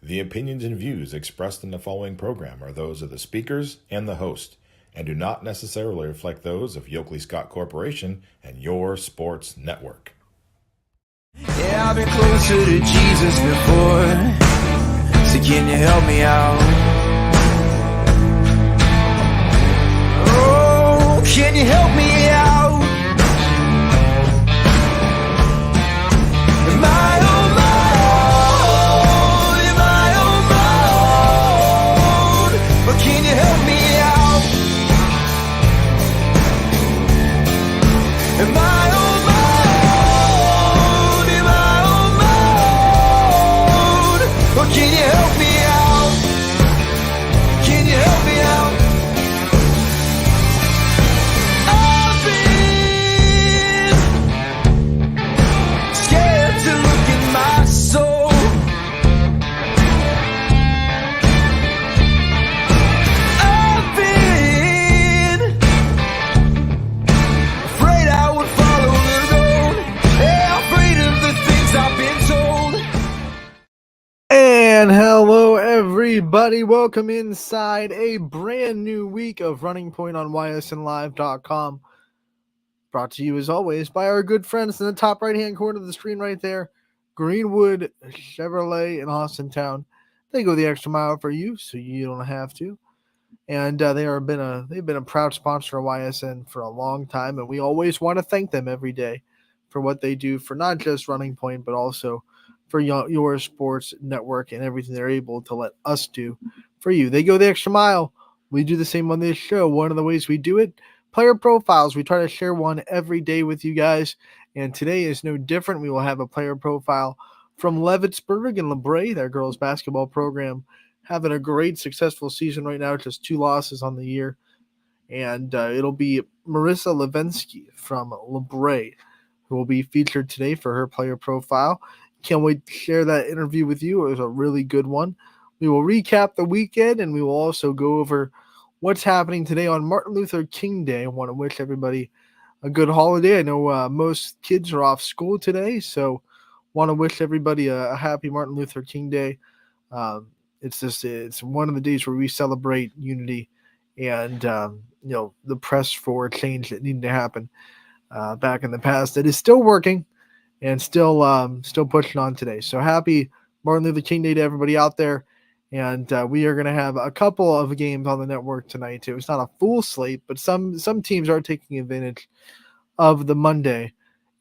The opinions and views expressed in the following program are those of the speakers and the host, and do not necessarily reflect those of Yoakley Scott Corporation and your sports network. Yeah, I've been closer to Jesus before, so can you help me out? Oh, can you help me out? Am I on my own? Am I on my own? But can you help me out? Am I on my own? Am I on my own? But can you help me out? Can you help me out? I've been scared to look in my soul. I've been afraid I would follow the road. Yeah, afraid of the things I've been told. And hello, everybody. Welcome inside a brand new week of Running Point on YSNLive.com. Brought to you, as always, by our good friends in the top right-hand corner of the screen right there, Greenwood Chevrolet in Austintown. They go the extra mile for you, so you don't have to. And they've been a proud sponsor of YSN for a long time, and we always want to thank them every day for what they do for not just Running Point, but also for your sports network and everything they're able to let us do for you. They go the extra mile. We do the same on this show. One of the ways we do it, player profiles. We try to share one every day with you guys, and today is no different. We will have a player profile from Leavittsburg and LeBray, their girls basketball program, having a great, successful season right now, just 2 losses on the year. And it'll be Marissa Levensky from LeBray who will be featured today for her player profile. Can't wait to share that interview with you. It was a really good one. We will recap the weekend, and we will also go over what's happening today on Martin Luther King Day. I want to wish everybody a good holiday. I know most kids are off school today, so want to wish everybody a happy Martin Luther King Day. It's one of the days where we celebrate unity and the press for change that needed to happen back in the past. That is still working and still pushing on today. So happy Martin Luther King Day to everybody out there. And we are going to have a couple of games on the network tonight too. It's not a full slate, but some teams are taking advantage of the Monday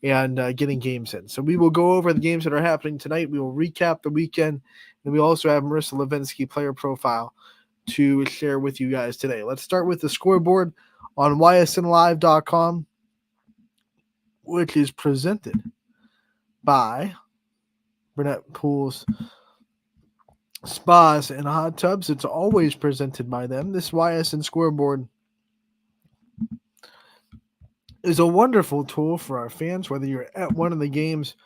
and getting games in. So we will go over the games that are happening tonight. We will recap the weekend, and we also have Marissa Levensky player profile to share with you guys today. Let's start with the scoreboard on YSNLive.com, which is presented by Burnett Pools Spas and Hot Tubs. It's always presented by them. This YSN scoreboard is a wonderful tool for our fans, whether you're at one of the games,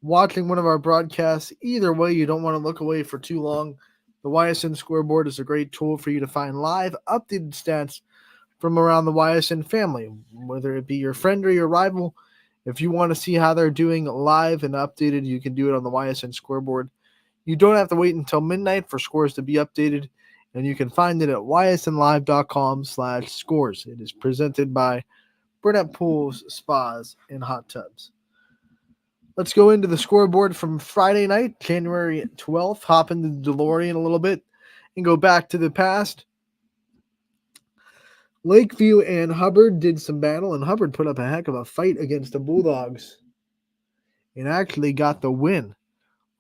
watching one of our broadcasts. Either way, you don't want to look away for too long. The YSN scoreboard is a great tool for you to find live, updated stats from around the YSN family, whether it be your friend or your rival. If you want to see how they're doing live and updated, you can do it on the YSN scoreboard. You don't have to wait until midnight for scores to be updated, and you can find it at ysnlive.com/scores. It is presented by Burnett Pools, Spas, and Hot Tubs. Let's go into the scoreboard from Friday night, January 12th. Hop into the DeLorean a little bit and go back to the past. Lakeview and Hubbard did some battle, and Hubbard put up a heck of a fight against the Bulldogs and actually got the win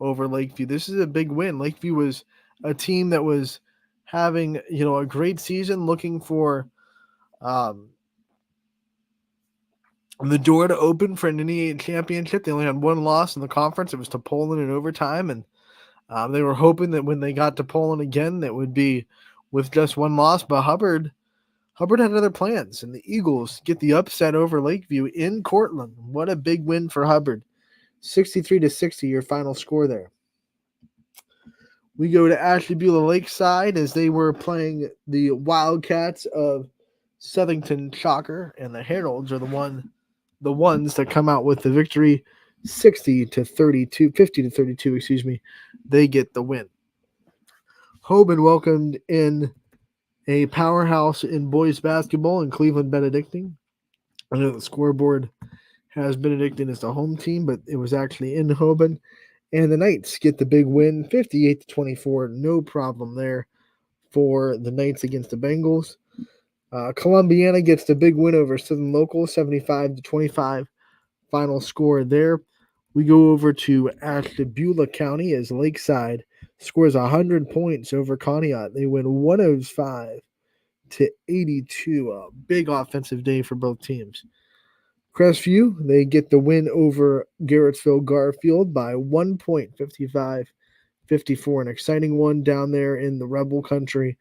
over Lakeview. This is a big win. Lakeview was a team that was having, a great season, looking for the door to open for an NE8 championship. They only had one loss in the conference. It was to Poland in overtime, and they were hoping that when they got to Poland again, that would be with just one loss. But Hubbard had other plans, and the Eagles get the upset over Lakeview in Cortland. What a big win for Hubbard. 63-60, your final score there. We go to Ashtabula Lakeside as they were playing the Wildcats of Southington Shocker, and the Heralds are the ones that come out with the victory, 50-32, They get the win. Hoban welcomed in a powerhouse in boys basketball in Cleveland Benedictine. I know the scoreboard has Benedictine as the home team, but it was actually in Hoban. And the Knights get the big win, 58-24. No problem there for the Knights against the Bengals. Columbiana gets the big win over Southern Local, 75-25. Final score there. We go over to Ashtabula County as Lakeside scores 100 points over Conneaut. They win 105-82. A big offensive day for both teams. Crestview, they get the win over Garrettsville Garfield by 1 point, 55-54. An exciting one down there in the Rebel country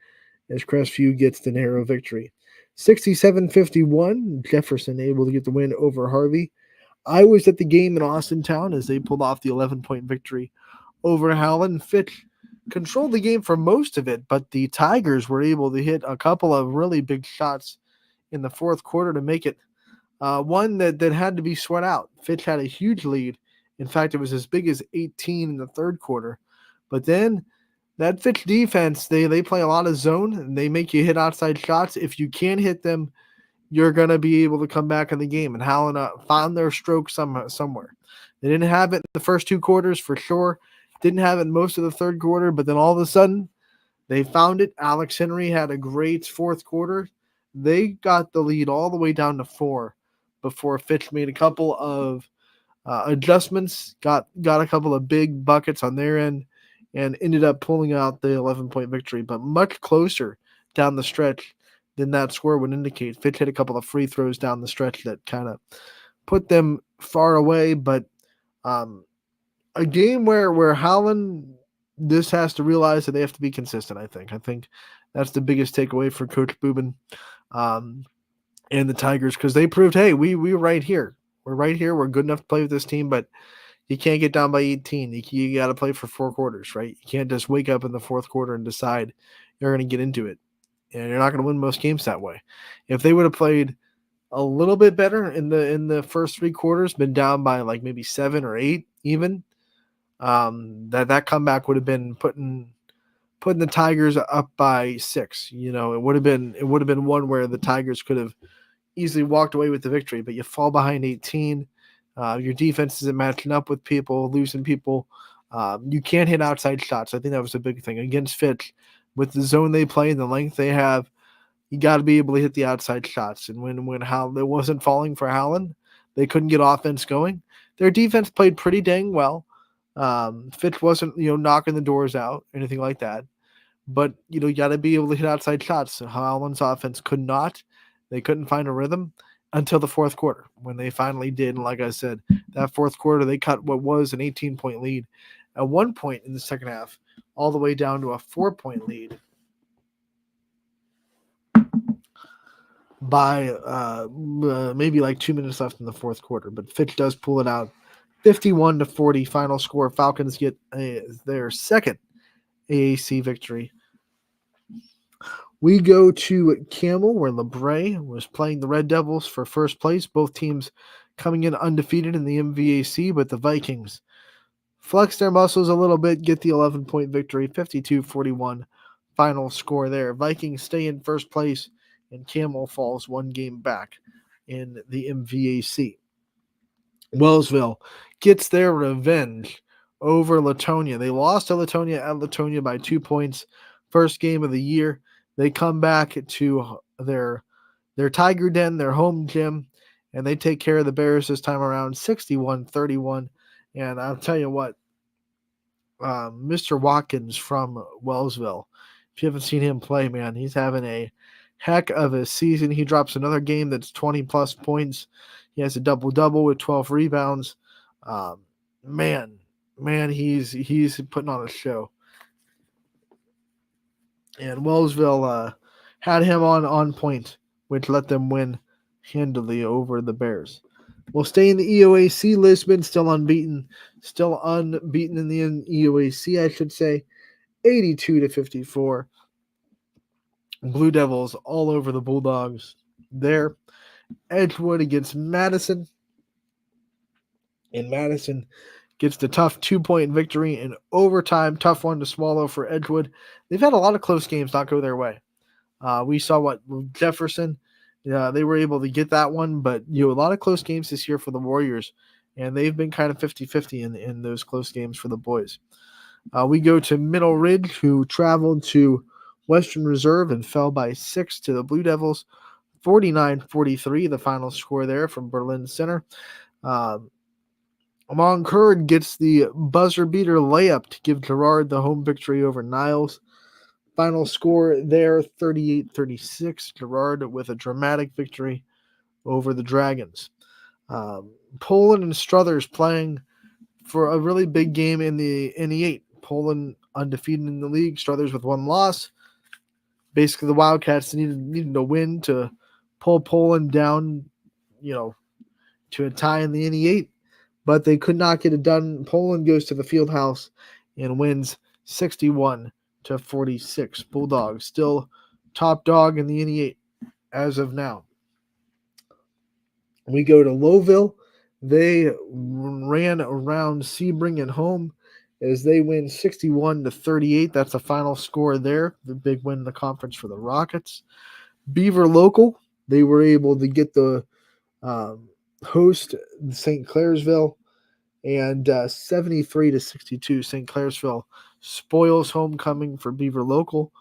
as Crestview gets the narrow victory. 67-51, Jefferson able to get the win over Harvey. I was at the game in Austintown as they pulled off the 11-point victory over Howland. Fitch controlled the game for most of it, but the Tigers were able to hit a couple of really big shots in the fourth quarter to make it one that had to be sweat out. Fitch had a huge lead. In fact, it was as big as 18 in the third quarter. But then that Fitch defense, they play a lot of zone, and they make you hit outside shots. If you can't hit them, you're going to be able to come back in the game. And Howland found their stroke somewhere. They didn't have it in the first two quarters for sure. Didn't have it in most of the third quarter, but then all of a sudden, they found it. Alex Henry had a great fourth quarter. They got the lead all the way down to 4 before Fitch made a couple of adjustments, got a couple of big buckets on their end, and ended up pulling out the 11-point victory, but much closer down the stretch than that score would indicate. Fitch hit a couple of free throws down the stretch that kind of put them far away, but a game where Howland this has to realize that they have to be consistent, I think that's the biggest takeaway for Coach Boobin and the Tigers, because they proved, hey, we're right here. We're right here. We're good enough to play with this team, but you can't get down by 18. You got to play for 4 quarters, right? You can't just wake up in the fourth quarter and decide you're going to get into it. And you're not going to win most games that way. If they would have played a little bit better in the first 3 quarters, been down by like maybe 7 or 8 even, that comeback would have been putting the Tigers up by 6. It would have been one where the Tigers could have easily walked away with the victory, but you fall behind 18. Your defense isn't matching up with people, losing people. You can't hit outside shots. I think that was a big thing against Fitch. With the zone they play and the length they have, you got to be able to hit the outside shots. And when Howland, it wasn't falling for Howland, they couldn't get offense going. Their defense played pretty dang well. Fitch wasn't, knocking the doors out, anything like that. But, you got to be able to hit outside shots. So Howland's offense could not. They couldn't find a rhythm until the fourth quarter when they finally did. And like I said, that fourth quarter, they cut what was an 18-point lead at one point in the second half, all the way down to a 4-point lead by maybe like 2 minutes left in the fourth quarter. But Fitch does pull it out. 51-40 final score. Falcons get their second AAC victory. We go to Camel, where LeBray was playing the Red Devils for first place. Both teams coming in undefeated in the MVAC, but the Vikings flex their muscles a little bit, get the 11-point victory, 52-41 final score there. Vikings stay in first place, and Camel falls 1 game back in the MVAC. Wellsville gets their revenge over Latonia. They lost to Latonia at Latonia by 2 points. First game of the year. They come back to their Tiger Den, their home gym, and they take care of the Bears this time around, 61-31. And I'll tell you what, Mr. Watkins from Wellsville, if you haven't seen him play, man, he's having a heck of a season. He drops another game that's 20-plus points. He has a double-double with 12 rebounds. Man, he's putting on a show. And Wellsville had him on point, which let them win handily over the Bears. We'll stay in the EOAC. Lisbon still unbeaten in the EOAC, I should say, 82-54. Blue Devils all over the Bulldogs there. Edgewood against Madison. And Madison gets the tough 2-point victory in overtime. Tough one to swallow for Edgewood. They've had a lot of close games not go their way. We saw what Jefferson, they were able to get that one, but a lot of close games this year for the Warriors, and they've been kind of 50-50 in those close games for the boys. We go to Middle Ridge, who traveled to Western Reserve and fell by 6 to the Blue Devils, 49-43, the final score there from Berlin Center. Moncur gets the buzzer beater layup to give Girard the home victory over Niles. Final score there, 38-36. Girard with a dramatic victory over the Dragons. Poland and Struthers playing for a really big game in the 8. Poland undefeated in the league. Struthers with one loss. Basically, the Wildcats needed a win to pull Poland down, to a tie in the 8. But they could not get it done. Poland goes to the field house and wins 61-46. Bulldogs still top dog in the 8 as of now. We go to Lowville. They ran around Sebring and home as they win 61-38. That's the final score there. The big win in the conference for the Rockets. Beaver Local, they were able to get the host St. Clairsville, and 73-62. St. Clairsville spoils homecoming for Beaver Local.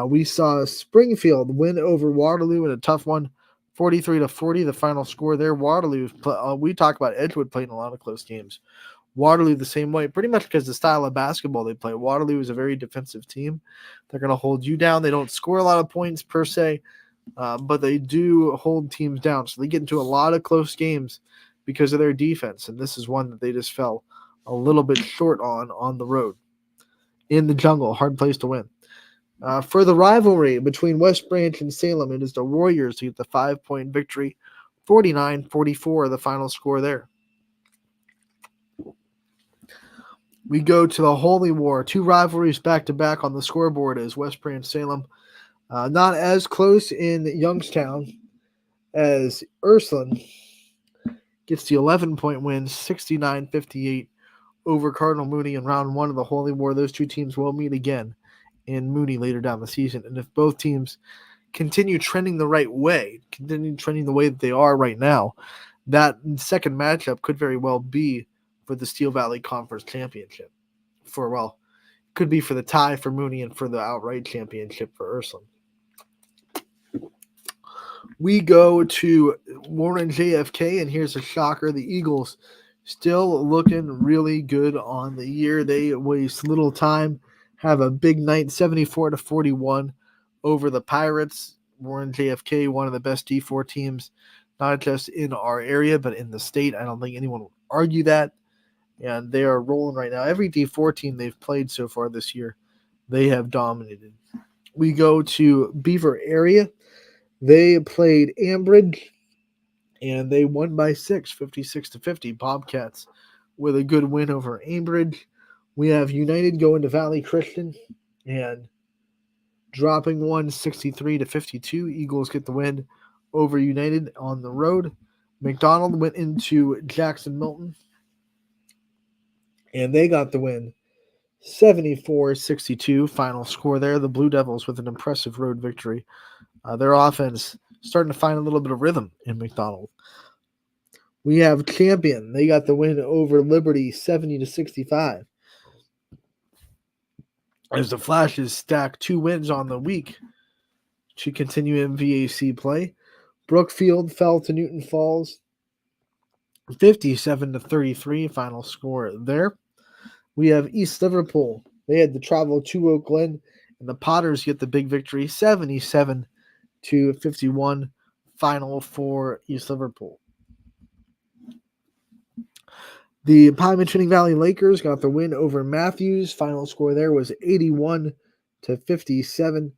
We saw Springfield win over Waterloo in a tough one, 43-40. The final score there. Waterloo. We talk about Edgewood playing a lot of close games. Waterloo the same way, pretty much because the style of basketball they play. Waterloo is a very defensive team. They're going to hold you down. They don't score a lot of points per se, but they do hold teams down. So they get into a lot of close games because of their defense, and this is one that they just fell a little bit short on the road. In the jungle, hard place to win. For the rivalry between West Branch and Salem, it is the Warriors who get the 5-point victory, 49-44, the final score there. We go to the Holy War, 2 rivalries back-to-back on the scoreboard as West Branch Salem. Not as close in Youngstown as Ursuline gets the 11-point win, 69-58 over Cardinal Mooney in round 1 of the Holy War. Those 2 teams will meet again in Mooney later down the season. And if both teams continue trending the right way, continue trending the way that they are right now, that second matchup could very well be for the Steel Valley Conference Championship. Could be for the tie for Mooney and for the outright championship for Ursuline. We go to Warren JFK, and here's a shocker. The Eagles still looking really good on the year. They waste little time, have a big night, 74-41 over the Pirates. Warren JFK, one of the best D4 teams, not just in our area, but in the state. I don't think anyone would argue that. And they are rolling right now. Every D4 team they've played so far this year, they have dominated. We go to Beaver area. They played Ambridge, and they won by 6, 56-50. Bobcats with a good win over Ambridge. We have United going to Valley Christian and dropping one, 63-52. Eagles get the win over United on the road. McDonald went into Jackson Milton, and they got the win, 74-62. Final score there. The Blue Devils with an impressive road victory. Their offense starting to find a little bit of rhythm in McDonald. We have Champion. They got the win over Liberty, 70-65. As the Flashes stack 2 wins on the week to continue in VAC play. Brookfield fell to Newton Falls, 57-33. Final score there. We have East Liverpool. They had to travel to Oak Glen, and the Potters get the big victory, 77-51. Final for East Liverpool. The Pymatuning Valley Lakers got the win over Matthews. Final score there was 81-57.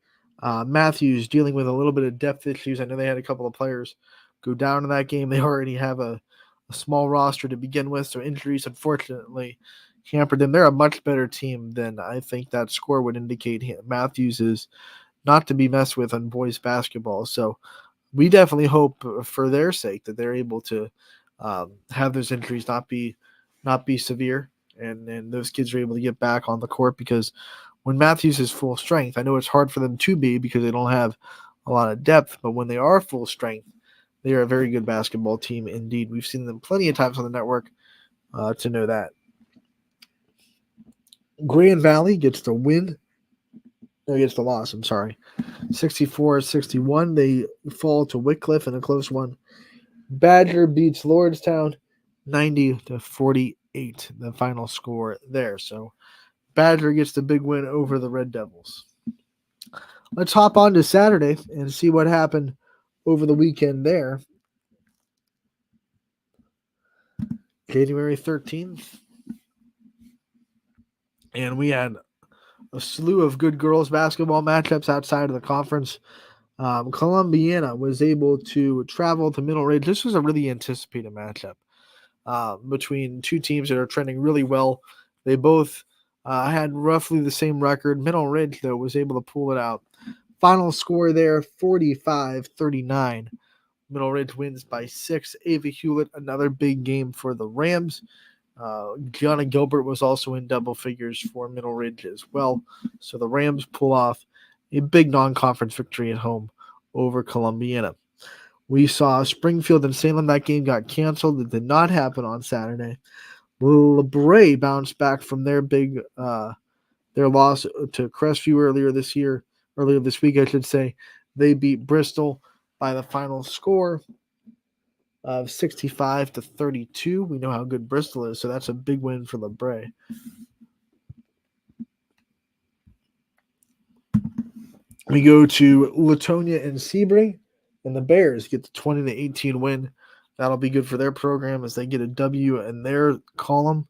Matthews dealing with a little bit of depth issues. I know they had a couple of players go down in that game. They already have a small roster to begin with, so injuries unfortunately hampered them. They're a much better team than I think that score would indicate. Matthews is not to be messed with on boys basketball. So we definitely hope for their sake that they're able to have those injuries not be not be severe, and those kids are able to get back on the court, because when Matthews is full strength, I know it's hard for them to be because they don't have a lot of depth, but when they are full strength, they are a very good basketball team indeed. We've seen them plenty of times on the network to know that. Grand Valley gets the win. No, gets the loss, I'm sorry. 64-61. They fall to Wycliffe in a close one. Badger beats Lordstown 90-48, the final score there. So Badger gets the big win over the Red Devils. Let's hop on to Saturday and see what happened over the weekend there. January 13th. And we had a slew of good girls basketball matchups outside of the conference. Columbiana was able to travel to Middle Ridge. This was a really anticipated matchup between two teams that are trending really well. They both had roughly the same record. Middle Ridge, though, was able to pull it out. Final score there, 45-39. Middle Ridge wins by 6. Ava Hewlett, another big game for the Rams. Gianna Gilbert was also in double figures for Middle Ridge as well. So the Rams pull off a big non-conference victory at home over Columbiana. We saw Springfield and Salem. That game got canceled. It did not happen on Saturday. LeBray bounced back from their big their loss to Crestview earlier this week, I should say. They beat Bristol by the final score of 65-32. We know how good Bristol is, so that's a big win for LeBray. We go to Latonia and Sebring, and the Bears get the 20-18 win. That'll be good for their program as they get a W in their column.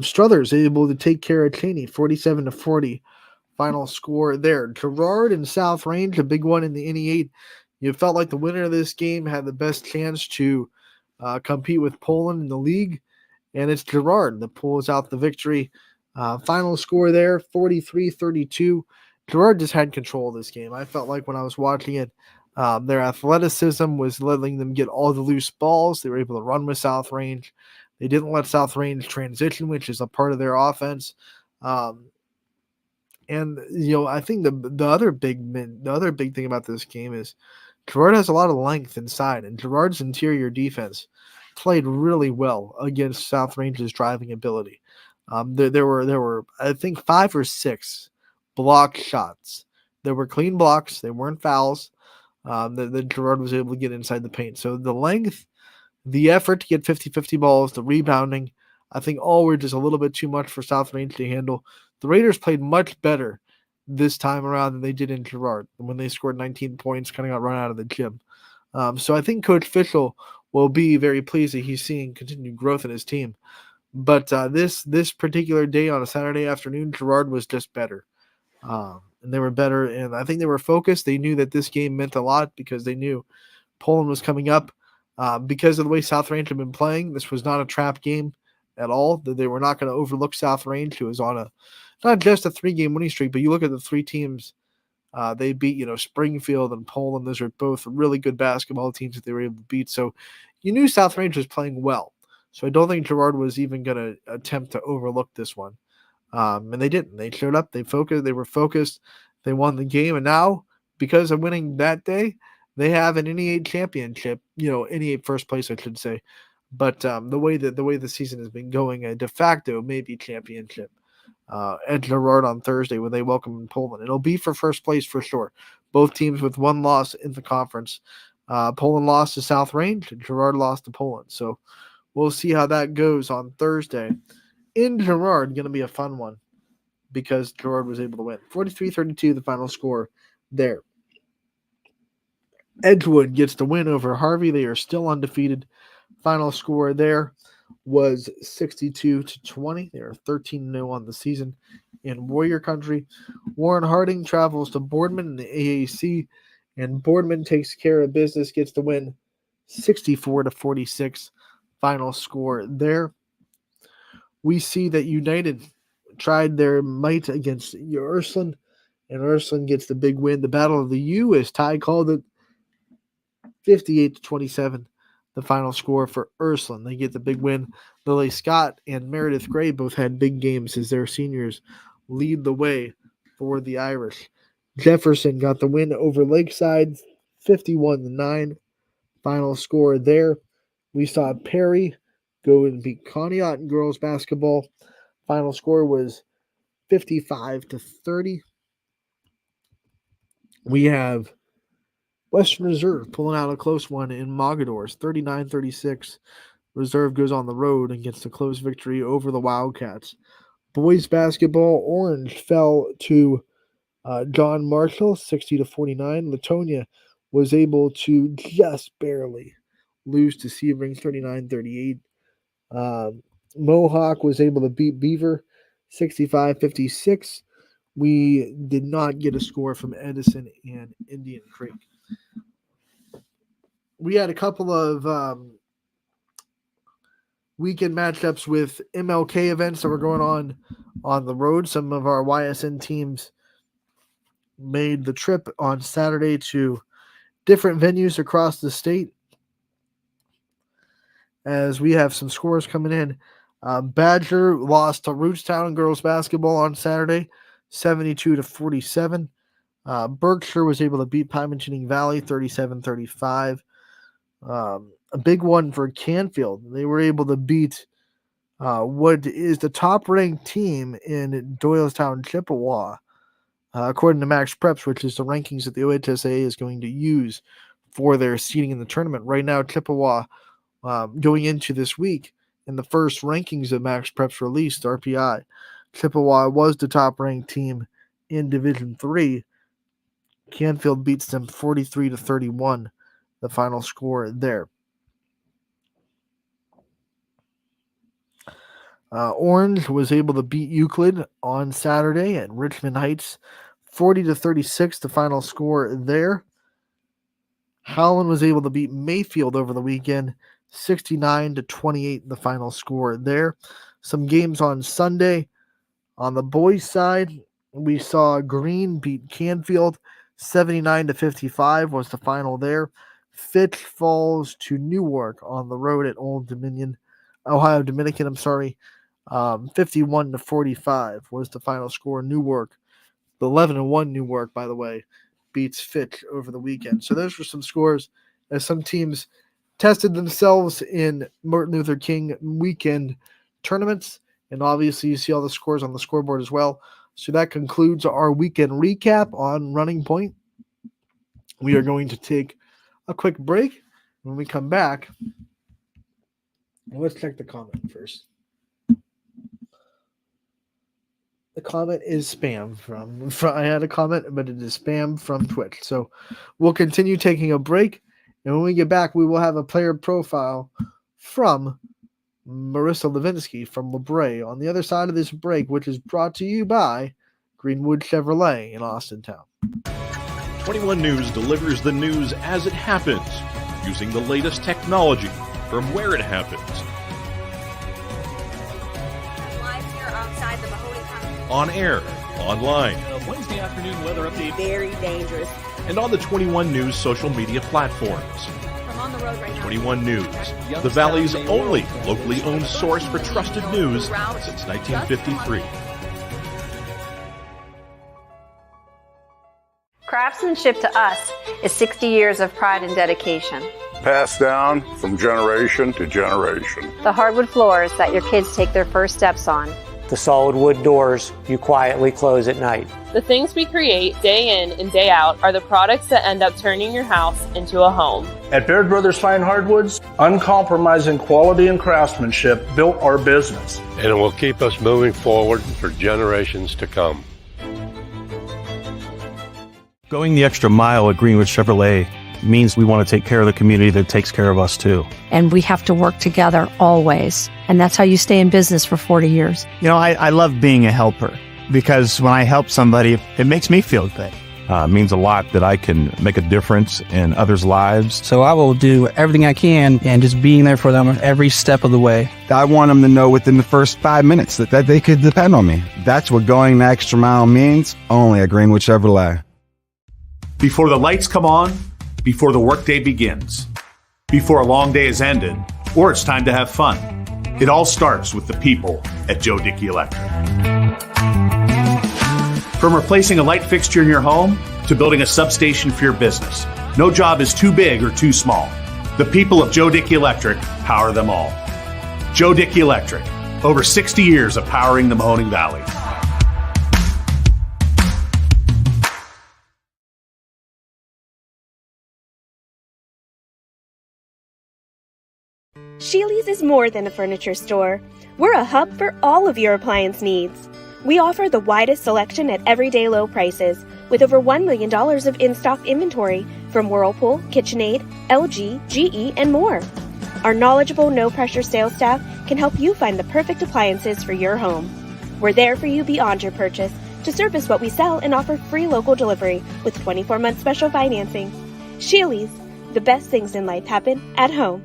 Struthers able to take care of Cheney, 47-40. Final score there. Girard and South Range, a big one in the NE8. You felt like the winner of this game had the best chance to compete with Poland in the league, and it's Girard that pulls out the victory. Final score there, 43-32. Girard just had control of this game. I felt like when I was watching it, their athleticism was letting them get all the loose balls. They were able to run with South Range. They didn't let South Range transition, which is a part of their offense. And I think the other big thing about this game is Girard has a lot of length inside, and Girard's interior defense played really well against South Range's driving ability. There were I think 5 or 6 block shots. There were clean blocks. They weren't fouls. That Girard was able to get inside the paint. So the length, the effort to get 50-50 balls, the rebounding, I think all were just a little bit too much for South Range to handle. The Raiders played much better this time around than they did in Girard. When they scored 19 points, kind of got run out of the gym. So I think Coach Fishel will be very pleased that he's seeing continued growth in his team. But this particular day on a Saturday afternoon, Girard was just better. And they were better, and I think they were focused. They knew that this game meant a lot because they knew Poland was coming up. Because of the way South Range had been playing, this was not a trap game at all. They were not going to overlook South Range, who was on not just a 3-game winning streak, but you look at the 3 teams they beat, Springfield and Poland. Those are both really good basketball teams that they were able to beat. So you knew South Range was playing well. So I don't think Girard was even going to attempt to overlook this one. And they didn't. They showed up. They were focused. They won the game. And now, because of winning that day, they have an NE8 championship, NE8 first place, I should say. But the way the season has been going, a de facto maybe championship at Girard on Thursday when they welcome Poland. It'll be for first place for sure. Both teams with 1 loss in the conference. Poland lost to South Range, and Girard lost to Poland. So we'll see how that goes on Thursday. In Girard, going to be a fun one because Girard was able to win. 43-32, the final score there. Edgewood gets the win over Harvey. They are still undefeated. Final score there was 62-20. They are 13-0 on the season in Warrior Country. Warren Harding travels to Boardman in the AAC, and Boardman takes care of business, gets the win 64-46. Final score there. We see that United tried their might against Ursuline, and Ursuline gets the big win. The Battle of the U, as Ty called it, 58-27. the final score for Ursuline. They get the big win. Lily Scott and Meredith Gray both had big games as their seniors lead the way for the Irish. Jefferson got the win over Lakeside, 51-9. Final score there. We saw Perry go and beat Conneaut in girls basketball. Final score was 55-30. We have Western Reserve pulling out a close one in Mogadors, 39-36. Reserve goes on the road and gets a close victory over the Wildcats. Boys basketball, Orange fell to John Marshall, 60-49. Latonia was able to just barely lose to Sebring, 39-38. Mohawk was able to beat Beaver, 65-56. We did not get a score from Edison and Indian Creek. We had a couple of weekend matchups with MLK events that were going on the road. Some of our YSN teams made the trip on Saturday to different venues across the state. As we have some scores coming in. Badger lost to Rootstown girls basketball on Saturday, 72-47. Berkshire was able to beat Pymanching Valley, 37-35. A big one for Canfield. They were able to beat what is the top-ranked team in Doylestown, Chippewa, according to Max Preps, which is the rankings that the OHSA is going to use for their seeding in the tournament. Right now, Chippewa, going into this week, in the first rankings that Max Preps released, RPI, Chippewa was the top-ranked team in Division 3. Canfield beats them 43-31, the final score there. Orange was able to beat Euclid on Saturday at Richmond Heights, 40-36, the final score there. Howland was able to beat Mayfield over the weekend, 69-28, the final score there. Some games on Sunday. On the boys' side, we saw Green beat Canfield, 79-55 was the final there. Fitch falls to Newark on the road at Ohio Dominican, 51-45 was the final score. Newark, the 11-1 Newark, by the way, beats Fitch over the weekend. So those were some scores as some teams tested themselves in Martin Luther King weekend tournaments. And obviously you see all the scores on the scoreboard as well. So that concludes our weekend recap on Running Point. We are going to take a quick break. When we come back, let's check the comment first. The comment is spam from I had a comment, but it is spam from Twitch. So we'll continue taking a break. And when we get back, we will have a player profile from Marissa Levinsky from LeBray on the other side of this break, which is brought to you by Greenwood Chevrolet in Austintown. 21 News delivers the news as it happens, using the latest technology from where it happens. Live here outside the Mahoney County. On air, online, Wednesday afternoon weather update. Very dangerous. and on the 21 News social media platforms. I'm on the road right now. 21 News, the Valley's only locally owned source for trusted news since 1953. Craftsmanship to us is 60 years of pride and dedication. Passed down from generation to generation. The hardwood floors that your kids take their first steps on. The solid wood doors you quietly close at night. The things we create day in and day out are the products that end up turning your house into a home. At Baird Brothers Fine Hardwoods, uncompromising quality and craftsmanship built our business. And it will keep us moving forward for generations to come. Going the extra mile at Greenwood Chevrolet means we want to take care of the community that takes care of us too. And we have to work together always. And that's how you stay in business for 40 years. You know, I love being a helper because when I help somebody, it makes me feel good. It means a lot that I can make a difference in others' lives. So I will do everything I can and just being there for them every step of the way. I want them to know within the first 5 minutes that they could depend on me. That's what going the extra mile means, only at Greenwood Chevrolet. Before the lights come on, before the workday begins, before a long day is ended, or it's time to have fun. It all starts with the people at Joe Dickey Electric. From replacing a light fixture in your home to building a substation for your business, no job is too big or too small. The people of Joe Dickey Electric power them all. Joe Dickey Electric, over 60 years of powering the Mahoning Valley. Sheely's is more than a furniture store. We're a hub for all of your appliance needs. We offer the widest selection at everyday low prices, with over $1 million of in-stock inventory from Whirlpool, KitchenAid, LG, GE, and more. Our knowledgeable, no-pressure sales staff can help you find the perfect appliances for your home. We're there for you beyond your purchase to service what we sell and offer free local delivery with 24-month special financing. Sheely's, the best things in life happen at home.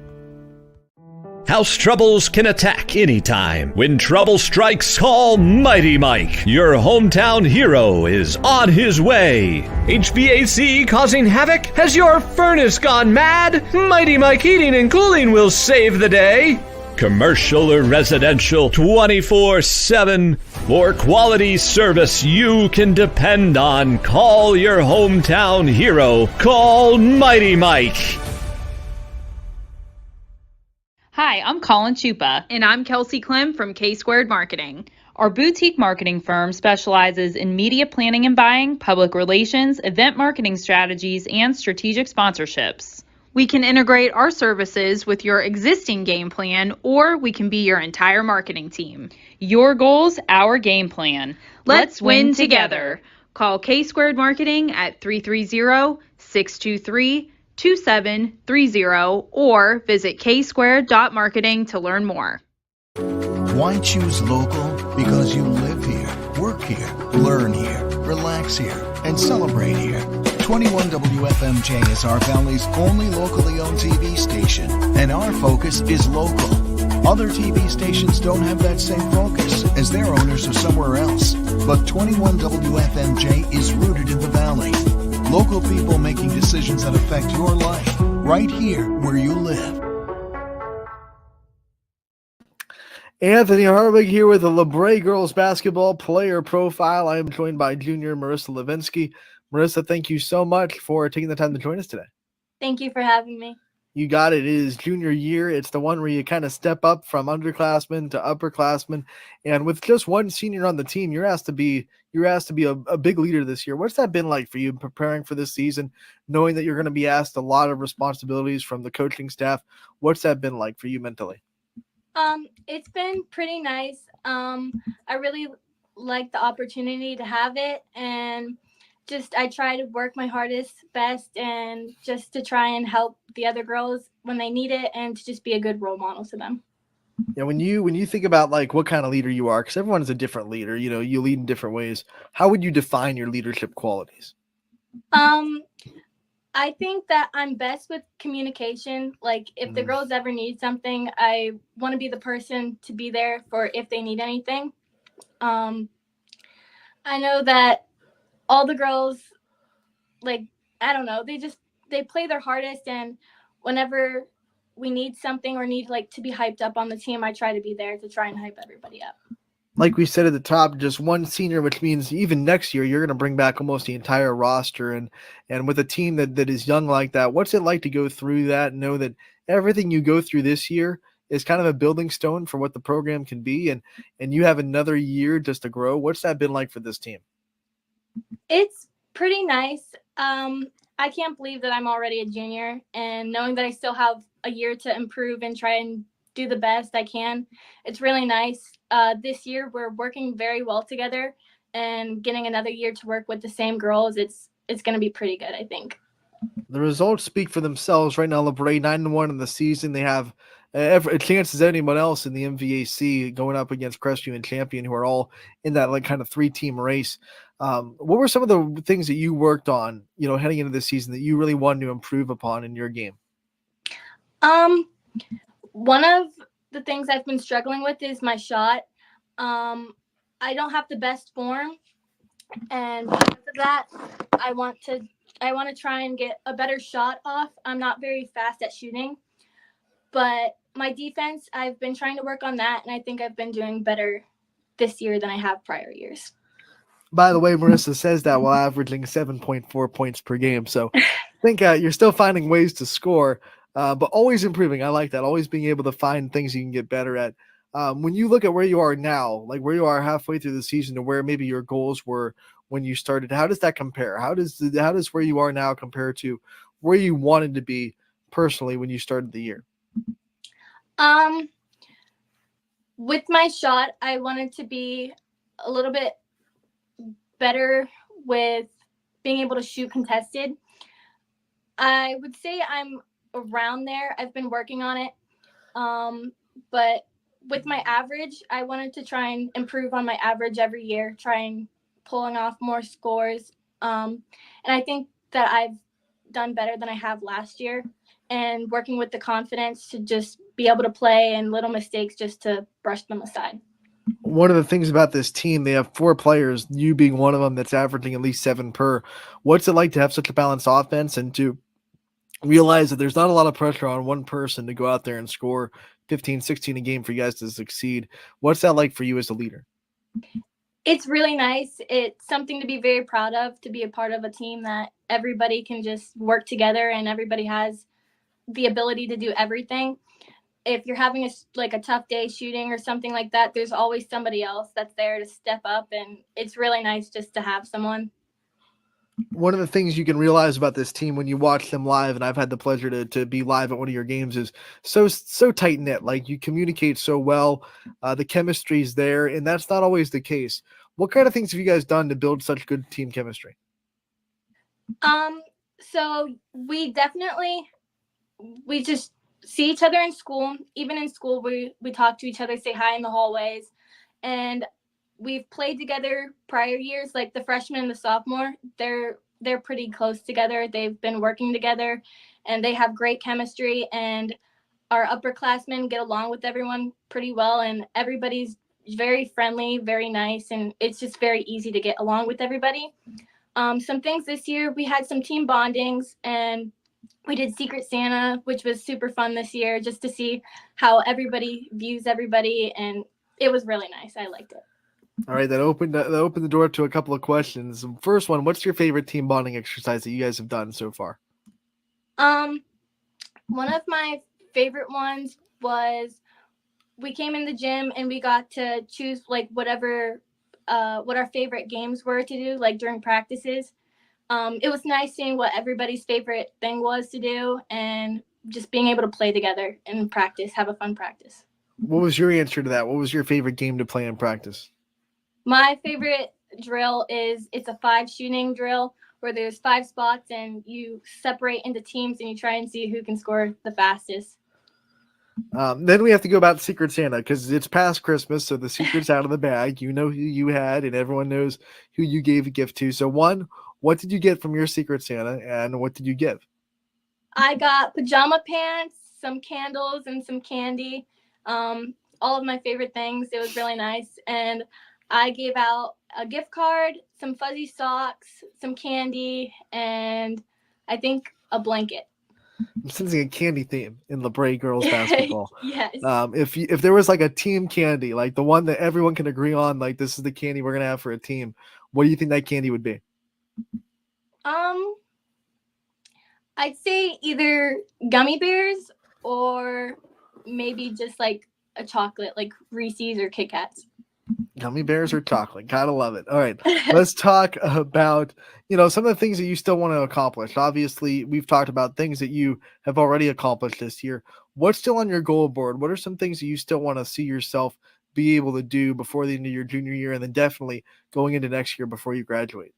House troubles can attack anytime. When trouble strikes, call Mighty Mike. Your hometown hero is on his way. HVAC causing havoc? Has your furnace gone mad? Mighty Mike Heating and Cooling will save the day. Commercial or residential, 24/7. For quality service you can depend on. Call your hometown hero. Call Mighty Mike. Hi, I'm Colin Chupa. And I'm Kelsey Clem from K-Squared Marketing. Our boutique marketing firm specializes in media planning and buying, public relations, event marketing strategies, and strategic sponsorships. We can integrate our services with your existing game plan, or we can be your entire marketing team. Your goals, our game plan. Let's win together. Call K-Squared Marketing at 330-623-2730 or visit ksquared.marketing to learn more. Why choose local? Because you live here, work here, learn here, relax here, and celebrate here. 21 WFMJ is our Valley's only locally owned TV station, and our focus is local. Other TV stations don't have that same focus, as their owners are somewhere else. But 21 WFMJ is rooted in the Valley. Local people making decisions that affect your life, right here where you live. Anthony Harwig here with the LeBray Girls Basketball Player Profile. I am joined by junior Marissa Levinsky. Marissa, thank you so much for taking the time to join us today. Thank you for having me. You got it. It is junior year. It's the one where you kind of step up from underclassmen to upperclassmen. And with just one senior on the team, you're asked to be a big leader this year. What's that been like for you preparing for this season, knowing that you're going to be asked a lot of responsibilities from the coaching staff? What's that been like for you mentally? It's been pretty nice. I really like the opportunity to have it, and I try to work my hardest, best, and just to try and help the other girls when they need it, and to just be a good role model to them. Yeah, when you think about like what kind of leader you are, because everyone's a different leader, you lead in different ways. How would you define your leadership qualities? I think that I'm best with communication. Like if the girls ever need something, I want to be the person to be there for if they need anything. I know that all the girls, they play their hardest, and whenever we need something or need to be hyped up on the team, I try to be there to try and hype everybody up. Like we said at the top, just one senior, which means even next year you're going to bring back almost the entire roster. And with a team that is young like that, what's it like to go through that and know that everything you go through this year is kind of a building stone for what the program can be, and you have another year just to grow? What's that been like for this team? It's pretty nice. I can't believe that I'm already a junior, and knowing that I still have a year to improve and try and do the best I can. It's really nice. This year we're working very well together, and getting another year to work with the same girls, it's going to be pretty good, I think. The results speak for themselves right now. LeBray 9-1 in the season. They have a chance as anyone else in the MVAC going up against Crestview and Champion, who are all in that kind of 3-team race. What were some of the things that you worked on, heading into this season that you really wanted to improve upon in your game? One of the things I've been struggling with is my shot. I don't have the best form, and because of that, I want to try and get a better shot off. I'm not very fast at shooting, But my defense, I've been trying to work on that, and I think I've been doing better this year than I have prior years. By the way, Marissa says that while averaging 7.4 points per game. So I think you're still finding ways to score, but always improving. I like that. Always being able to find things you can get better at. When you look at where you are now, like where you are halfway through the season to where maybe your goals were when you started, how does that compare? How does where you are now compare to where you wanted to be personally when you started the year? With my shot, I wanted to be a little bit better with being able to shoot contested. I would say I'm around there. I've been working on it. But with my average, I wanted to try and improve on my average every year, trying pulling off more scores. And I think that I've done better than I have last year, and working with the confidence to just be able to play and little mistakes just to brush them aside. One of the things about this team, they have 4 players, you being one of them, that's averaging at least 7 per. What's it like to have such a balanced offense and to realize that there's not a lot of pressure on one person to go out there and score 15, 16 a game for you guys to succeed? What's that like for you as a leader? It's really nice. It's something to be very proud of, to be a part of a team that everybody can just work together and everybody has the ability to do everything. If you're having a tough day shooting or something like that, there's always somebody else that's there to step up, and it's really nice just to have someone. One of the things you can realize about this team when you watch them live, and I've had the pleasure to be live at one of your games, is so tight knit. Like, you communicate so well, the chemistry's there, and that's not always the case. What kind of things have you guys done to build such good team chemistry? So we just see each other in school. Even in school, we talk to each other, say hi in the hallways, and we've played together prior years, like the freshman and the sophomore. They're pretty close together. They've been working together, and they have great chemistry. And our upperclassmen get along with everyone pretty well, and everybody's very friendly, very nice, and it's just very easy to get along with everybody. Some things this year, we had some team bondings, and we did Secret Santa, which was super fun this year, just to see how everybody views everybody, and it was really nice. I liked it. All right, that opened the door to a couple of questions. First one, what's your favorite team bonding exercise that you guys have done so far? One of my favorite ones was we came in the gym and we got to choose like what our favorite games were to do, like during practices. It was nice seeing what everybody's favorite thing was to do and just being able to play together and practice, have a fun practice. What was your answer to that? What was your favorite game to play in practice? My favorite drill it's a 5 shooting drill where there's 5 spots and you separate into teams and you try and see who can score the fastest. Then we have to go about Secret Santa because it's past Christmas, so the secret's out of the bag. You know who you had, and everyone knows who you gave a gift to. So one, what did you get from your Secret Santa, and what did you give? I got pajama pants, some candles, and some candy. All of my favorite things. It was really nice. And I gave out a gift card, some fuzzy socks, some candy, and I think a blanket. I'm sensing a candy theme in LeBray girls basketball. Yes. If there was like a team candy, like the one that everyone can agree on, like this is the candy we're gonna have for a team, what do you think that candy would be? I'd say either gummy bears or maybe just like a chocolate, like Reese's or Kit Kats. Gummy bears or chocolate. Gotta love it. All right. Let's talk about, some of the things that you still want to accomplish. Obviously, we've talked about things that you have already accomplished this year. What's still on your goal board? What are some things that you still want to see yourself be able to do before the end of your junior year and then definitely going into next year before you graduate?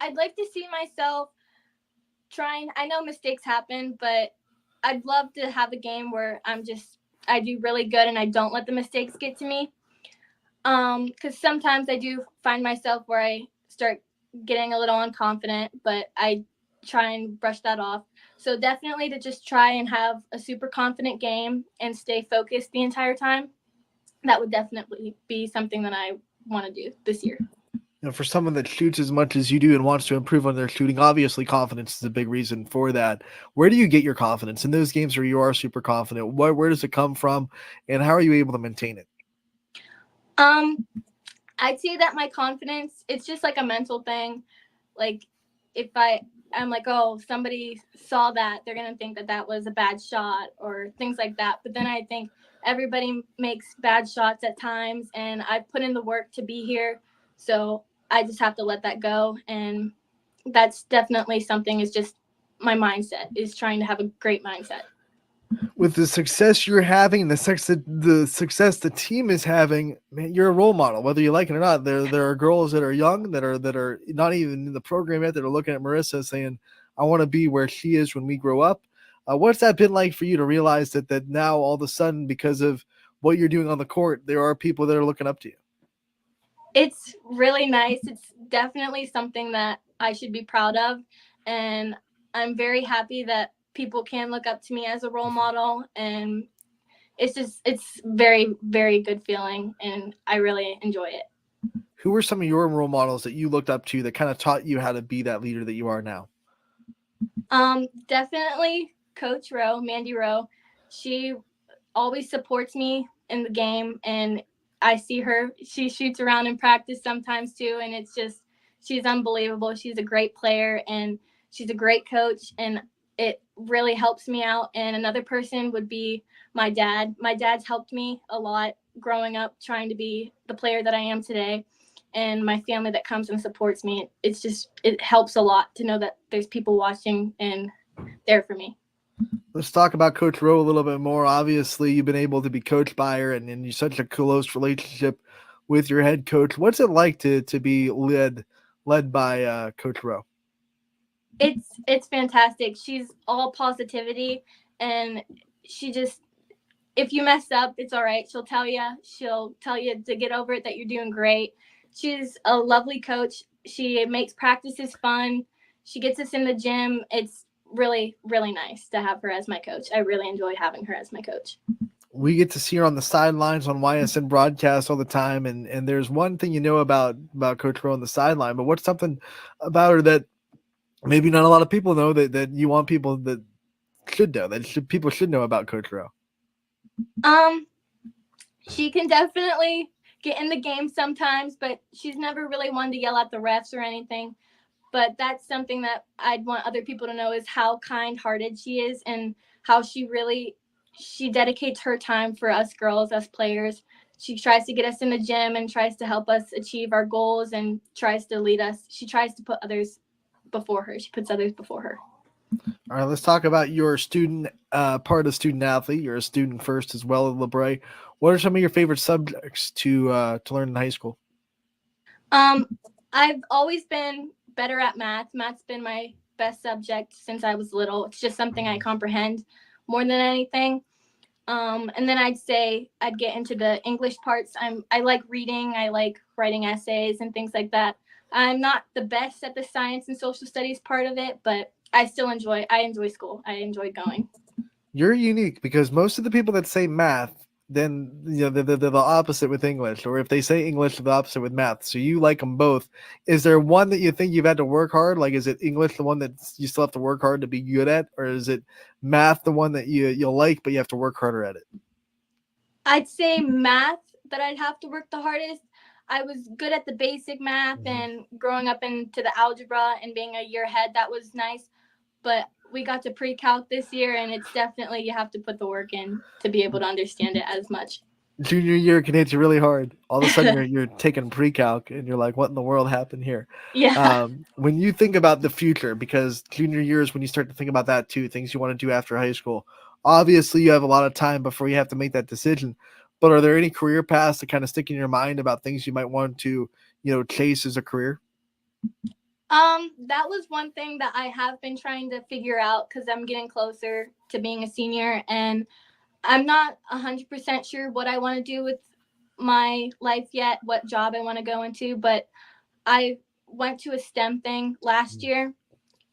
I'd like to see myself trying. I know mistakes happen, but I'd love to have a game where I do really good and I don't let the mistakes get to me. Because sometimes I do find myself where I start getting a little unconfident, but I try and brush that off. So definitely to just try and have a super confident game and stay focused the entire time. That would definitely be something that I want to do this year. for someone that shoots as much as you do and wants to improve on their shooting, obviously confidence is a big reason for that. Where do you get your confidence in those games where you are super confident? Where does it come from, and how are you able to maintain it? I'd say that my confidence, it's just like a mental thing. Like if I'm like, oh, somebody saw that, they're going to think that that was a bad shot or things like that. But then I think everybody makes bad shots at times, and I put in the work to be here. So I just have to let that go. And that's definitely something, is just my mindset, is trying to have a great mindset. With the success you're having, the success the team is having, man, you're a role model, whether you like it or not. There are girls that are young that are not even in the program yet that are looking at Marissa saying, "I want to be where she is when we grow up." What's that been like for you to realize that now all of a sudden, because of what you're doing on the court, there are people that are looking up to you? It's really nice. It's definitely something that I should be proud of, and I'm very happy that people can look up to me as a role model, and it's very, very good feeling, and I really enjoy it. Who were some of your role models that you looked up to that kind of taught you how to be that leader that you are now? Definitely Coach Rowe, Mandy Rowe. She always supports me in the game, and I see her. She shoots around in practice sometimes too, and it's just, she's unbelievable. She's a great player, and she's a great coach, and it really helps me out. And another person would be my dad. My dad's helped me a lot growing up, trying to be the player that I am today. And my family that comes and supports me. It's just, it helps a lot to know that there's people watching and there for me. Let's talk about Coach Rowe a little bit more. Obviously, you've been able to be coached by her, and you're such a close relationship with your head coach. What's it like to be led by Coach Rowe? It's fantastic. She's all positivity, and she just, if you mess up, it's all right. She'll tell you to get over it, that you're doing great. She's a lovely coach. She makes practices fun. She gets us in the gym. It's really, really nice to have her as my coach. I really enjoy having her as my coach. We get to see her on the sidelines on Ysn broadcast all the time, and there's one thing about Coach Rowe on the sideline, but what's something about her that maybe not a lot of people know that you want people that should know, people should know about Coach Rowe? She can definitely get in the game sometimes, but she's never really one to yell at the refs or anything. But that's something that I'd want other people to know, is how kind-hearted she is, and how she dedicates her time for us girls, us players. She tries to get us in the gym and tries to help us achieve our goals and tries to lead us. She tries to put others before her. She puts others before her. All right, let's talk about your student part of student athlete. You're a student first as well at LeBray. What are some of your favorite subjects to learn in high school? I've always been better at math. Math's been my best subject since I was little. It's just something I comprehend more than anything. And then I'd say I'd get into the English parts. I like reading. I like writing essays and things like that. I'm not the best at the science and social studies part of it, but I enjoy school. I enjoy going. You're unique because most of the people that say math, then they're the opposite with English, or if they say English, they're the opposite with math. So you like them both. Is there one that you think you've had to work hard? Like, is it English the one that you still have to work hard to be good at, or is it math the one that you'll like but you have to work harder at it? I'd say math that I'd have to work the hardest. I was good at the basic math, and growing up into the algebra and being a year ahead, that was nice. But we got to pre-calc this year, and it's definitely, you have to put the work in to be able to understand it as much. Junior year can hit you really hard. All of a sudden you're taking pre-calc and you're like, what in the world happened here? Yeah. When you think about the future, because junior year is when you start to think about that too, things you want to do after high school. Obviously you have a lot of time before you have to make that decision, but are there any career paths that kind of stick in your mind about things you might want to, chase as a career? That was one thing that I have been trying to figure out, because I'm getting closer to being a senior, and I'm not 100% sure what I want to do with my life yet, what job I want to go into, but I went to a STEM thing last year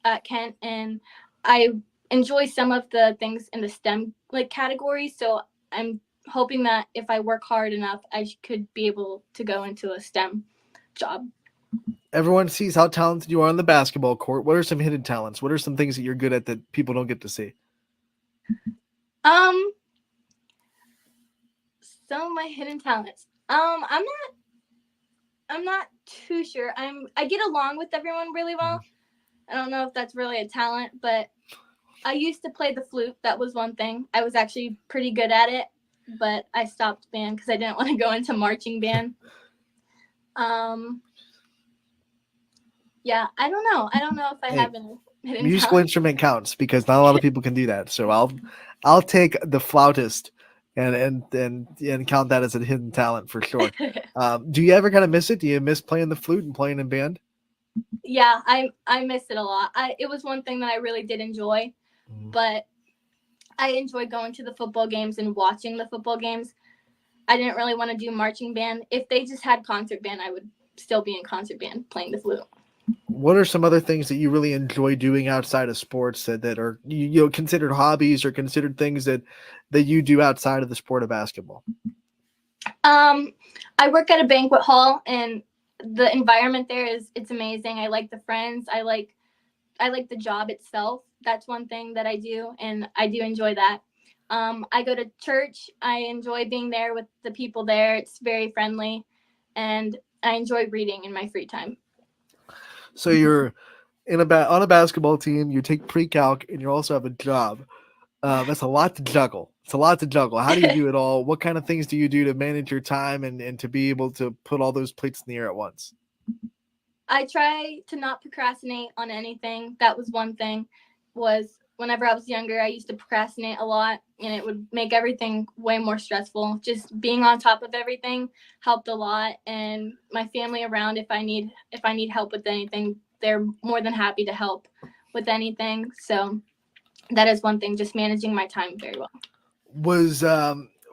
at Kent, and I enjoy some of the things in the STEM category. So I'm hoping that if I work hard enough, I could be able to go into a STEM job. Everyone sees how talented you are on the basketball court. What are some hidden talents? What are some things that you're good at that people don't get to see? Some of my hidden talents. I'm not too sure. I get along with everyone really well. I don't know if that's really a talent, but I used to play the flute. That was one thing. I was actually pretty good at it, but I stopped band because I didn't want to go into marching band. Yeah, I don't know. I don't know if I have any hidden Musical talent. instrument counts because not a lot of people can do that. So I'll take the flautist and count that as a hidden talent for sure. Do you ever kind of miss it? Do you miss playing the flute and playing in band? Yeah, I miss it a lot. It was one thing that I really did enjoy, but I enjoy going to the football games and watching the football games. I didn't really want to do marching band. If they just had concert band, I would still be in concert band playing the flute. What are some other things that you really enjoy doing outside of sports that are you know considered hobbies or considered things that you do outside of the sport of basketball? I work at a banquet hall, and the environment there it's amazing. I like the friends. I like the job itself. That's one thing that I do, and I do enjoy that. I go to church. I enjoy being there with the people there. It's very friendly, and I enjoy reading in my free time. So you're on a basketball team. You take pre-calc, and you also have a job. That's a lot to juggle. It's a lot to juggle. How do you do it all? What kind of things do you do to manage your time and to be able to put all those plates in the air at once? I try to not procrastinate on anything. That was one thing. Was whenever I was younger, I used to procrastinate a lot, and it would make everything way more stressful. Just being on top of everything helped a lot, and my family around, if I need help with anything, they're more than happy to help with anything. So that is one thing, just managing my time very well. What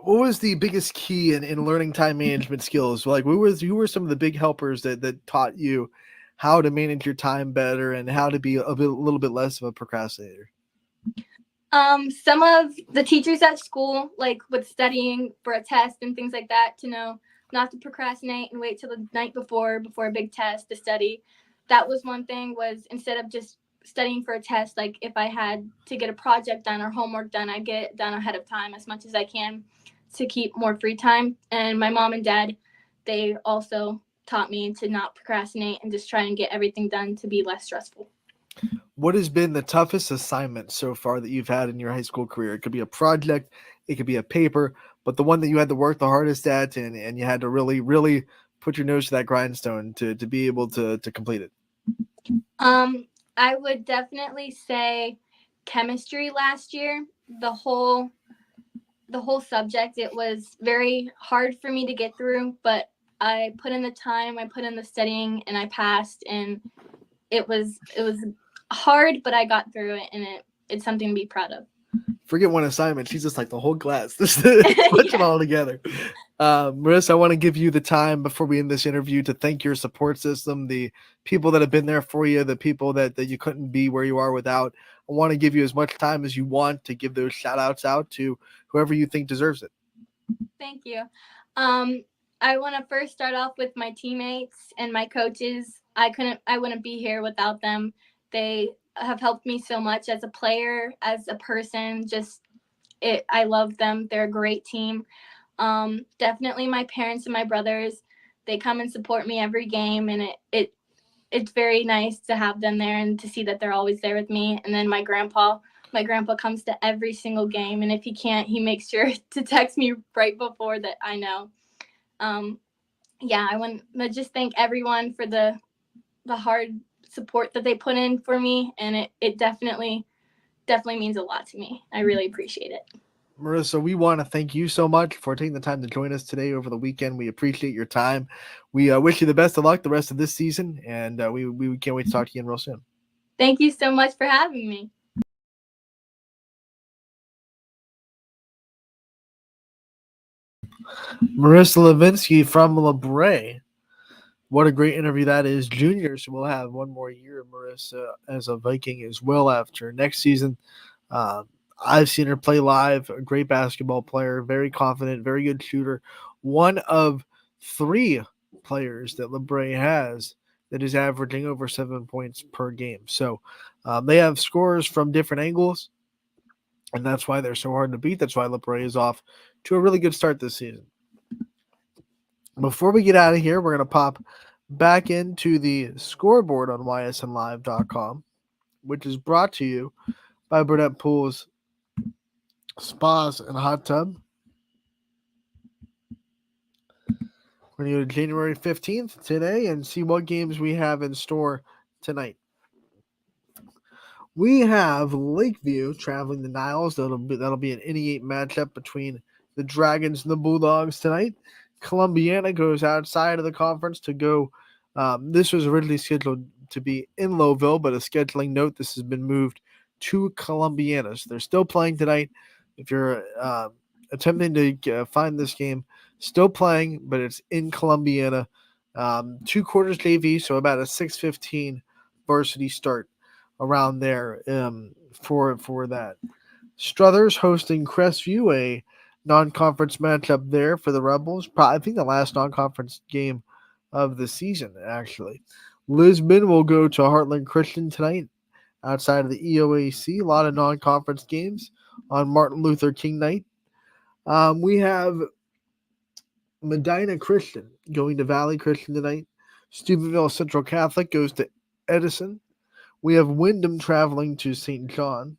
was the biggest key in learning time management skills? Like, who were some of the big helpers that taught you how to manage your time better and how to be a little bit less of a procrastinator? Some of the teachers at school, like with studying for a test and things like that, to know not to procrastinate and wait till the night before a big test to study. That was one thing, was instead of just studying for a test, like if I had to get a project done or homework done, I get it done ahead of time as much as I can to keep more free time. And my mom and dad, they also taught me to not procrastinate and just try and get everything done to be less stressful. What has been the toughest assignment so far that you've had in your high school career? It could be a project, it could be a paper, but the one that you had to work the hardest at and you had to really, really put your nose to that grindstone to be able to complete it. I would definitely say chemistry last year. The whole subject, it was very hard for me to get through, but I put in the time, I put in the studying, and I passed. And it was hard, but I got through it, and it's something to be proud of. Forget one assignment. She's just like the whole class. Put it all together. Marissa, I want to give you the time before we end this interview to thank your support system, the people that have been there for you, the people that you couldn't be where you are without. I want to give you as much time as you want to give those shout outs out to whoever you think deserves it. Thank you. I want to first start off with my teammates and my coaches. I wouldn't be here without them. They have helped me so much as a player, as a person. I love them. They're a great team. Definitely my parents and my brothers. They come and support me every game, and it's very nice to have them there and to see that they're always there with me. And then my grandpa comes to every single game, and if he can't, he makes sure to text me right before that I know. I want to just thank everyone for the hard support that they put in for me, and it definitely means a lot to me. I really appreciate it. Marissa, we want to thank you so much for taking the time to join us today over the weekend. We appreciate your time. We wish you the best of luck the rest of this season, and we can't wait to talk to you again real soon. Thank you so much for having me. Marissa Levinsky from LeBray. What a great interview that is. Juniors will have one more year, Marissa, as a Viking as well after next season. I've seen her play live, a great basketball player, very confident, very good shooter. One of 3 players that LeBray has that is averaging over 7 points per game. So they have scores from different angles, and that's why they're so hard to beat. That's why LaPrairie is off to a really good start this season. Before we get out of here, we're going to pop back into the scoreboard on ysnlive.com, which is brought to you by Burnett Pools, Spas, and Hot Tub. We're going to go to January 15th today and see what games we have in store tonight. We have Lakeview traveling the Niles. That'll be an NE8 matchup between the Dragons and the Bulldogs tonight. Columbiana goes outside of the conference to go. This was originally scheduled to be in Lowville, but a scheduling note, this has been moved to Columbiana. So they're still playing tonight. If you're attempting to find this game, still playing, but it's in Columbiana. 2 quarters JV, so about a 6:15 varsity start around there for that. Struthers hosting Crestview, a non-conference matchup there for the Rebels. I think the last non-conference game of the season, actually. Lisbon will go to Heartland Christian tonight outside of the EOAC. A lot of non-conference games on Martin Luther King night. We have Medina Christian going to Valley Christian tonight. Steubenville Central Catholic goes to Edison. We have Wyndham traveling to St. John.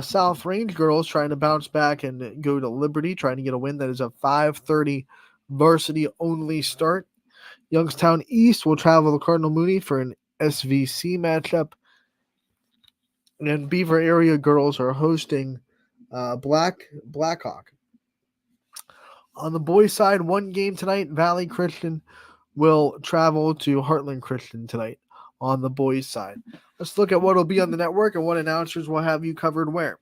South Range girls trying to bounce back and go to Liberty, trying to get a win. That is a 5:30 varsity-only start. Youngstown East will travel to Cardinal Mooney for an SVC matchup. And Beaver area girls are hosting Blackhawk. On the boys' side, one game tonight. Valley Christian will travel to Heartland Christian tonight on the boys' side. Let's look at what will be on the network and what announcers will have you covered where.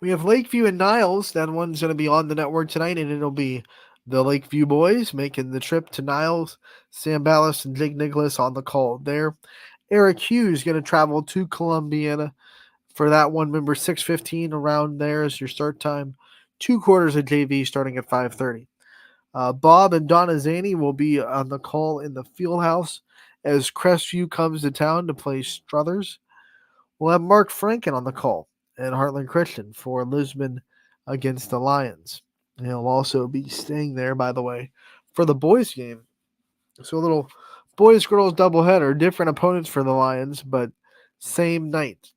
We have Lakeview and Niles. That one's going to be on the network tonight, and it'll be the Lakeview boys making the trip to Niles. Sam Ballas and Jake Nicholas on the call there. Eric Hughes going to travel to Columbiana for that one. Remember, 6:15 around there is your start time. 2 quarters of JV starting at 5:30. Bob and Donna Zaney will be on the call in the field house as Crestview comes to town to play Struthers. We'll have Mark Franken on the call at Heartland Christian for Lisbon against the Lions. He'll also be staying there, by the way, for the boys game. So a little boys-girls doubleheader, different opponents for the Lions, but same night.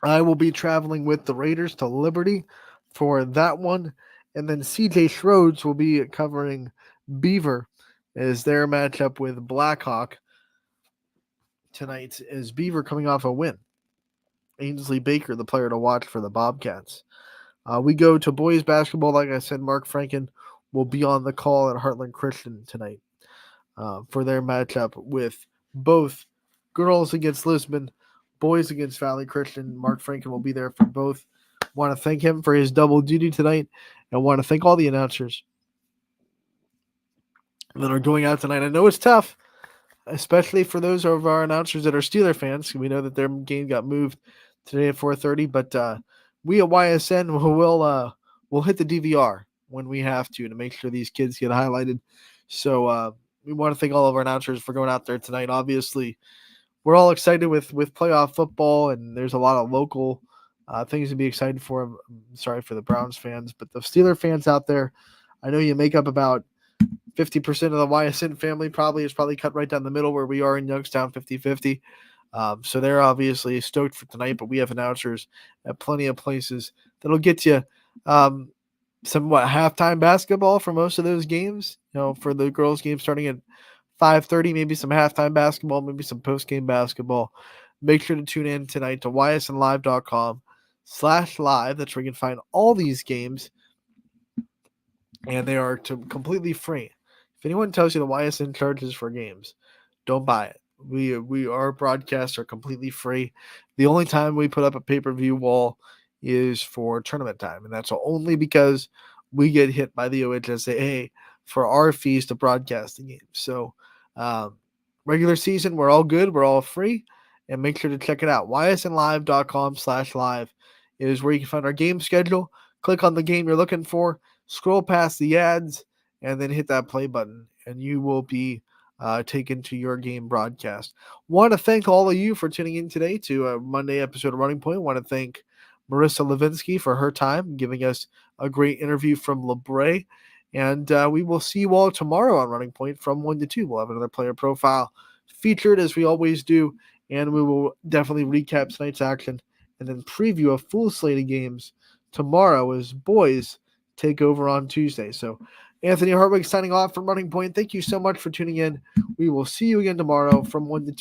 I will be traveling with the Raiders to Liberty for that one. And then CJ Schroeds will be covering Beaver as their matchup with Blackhawk tonight, as Beaver coming off a win. Ainsley Baker, the player to watch for the Bobcats. We go to boys basketball. Like I said, Mark Franken will be on the call at Heartland Christian tonight for their matchup with both girls against Lisbon, boys against Valley Christian. Mark Franken will be there for both. Want to thank him for his double duty tonight, and want to thank all the announcers that are going out tonight. I know it's tough, especially for those of our announcers that are Steeler fans. We know that their game got moved today at 4:30, but we at YSN will hit the DVR when we have to make sure these kids get highlighted. So we want to thank all of our announcers for going out there tonight. Obviously, we're all excited with playoff football, and there's a lot of local things to be excited for. I'm sorry for the Browns fans, but the Steeler fans out there, I know you make up about 50% of the YSN family. Is probably cut right down the middle where we are in Youngstown, 50-50. So they're obviously stoked for tonight, but we have announcers at plenty of places that'll get you some halftime basketball for most of those games. For the girls' game starting at 5:30, maybe some halftime basketball, maybe some post-game basketball. Make sure to tune in tonight to ysnlive.com/live. That's where you can find all these games, and they are completely free. If anyone tells you the YSN charges for games, don't buy it. Our broadcasts are completely free. The only time we put up a pay-per-view wall is for tournament time, and that's only because we get hit by the OHSAA for our fees to broadcast the game. So regular season, we're all good. We're all free. And make sure to check it out. ysnlive.com/live is where you can find our game schedule, click on the game you're looking for, scroll past the ads, and then hit that play button, and you will be taken to your game broadcast. Want to thank all of you for tuning in today to a Monday episode of Running Point. Want to thank Marissa Levinsky for her time, giving us a great interview from LeBray. And we will see you all tomorrow on Running Point from 1 to 2. We'll have another player profile featured as we always do, and we will definitely recap tonight's action and then preview a full slate of games tomorrow as boys take over on Tuesday. So Anthony Hartwig signing off from Running Point. Thank you so much for tuning in. We will see you again tomorrow from 1 to 2.